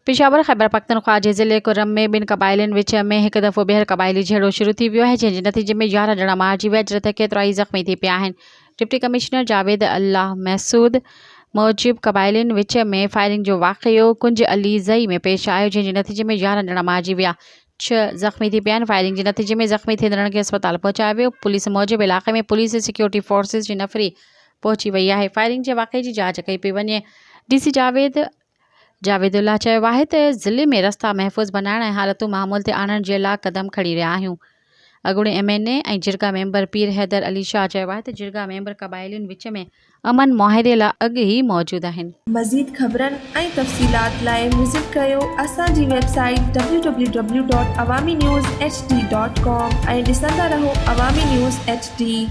पेशावर ख़ैबर पख्तनख्वा जे ज़िले कुर्रम में ॿिनि क़बाइलनि विच में हिकु दफ़ो ॿीहर क़बाइली झेड़ो शुरू थी वियो आहे, जंहिंजे नतीजे में 11 ॼणा मारिजी विया जॾहिं त केतिरा ई ज़ख़्मी थी पिया आहिनि। डिप्टी कमिश्नर जावेद अल्लाह महसूद मूजिब क़बाइलनि विच में फायरिंग जो वाक़ियो कुंज अली ज़ई में पेश आयो, जंहिंजे नतीजे में 11 ॼणा मारिजी विया, 6 ज़ख़्मी थी पिया आहिनि। फायरिंग जे नतीजे में ज़ख़्मी थींदड़नि खे अस्पताल पहुचायो वियो। पुलिस मूजिब इलाक़े में पुलिस सिक्योरिटी फोर्सिस जी नफ़री पहुची वई आहे। फायरिंग जे वाक़िए जी जांच कई पई वञे। DC जावेदुल्ला चयो आहे त ज़िले में रस्ता महफ़ूज़ बनाइण ऐं हालतूं मामूल ते आणण जे लाइ क़दम खणी रहिया आहियूं। अॻूणे MNA ऐं जिरगा मेंबर पीर हैदर अली शाह चयो आहे त जिरगा मेंबर क़बाइलनि विच में अमन मुआहिदे लाइ अॻु ई मौजूदु आहिनि। मज़ीद ख़बरनि ऐं तफ़सीलात लाइ विज़िट कयो असांजी वेबसाइट www.awamiNewsHD.com ऐं ॾिसंदा रहो अवामी न्यूज़ HD।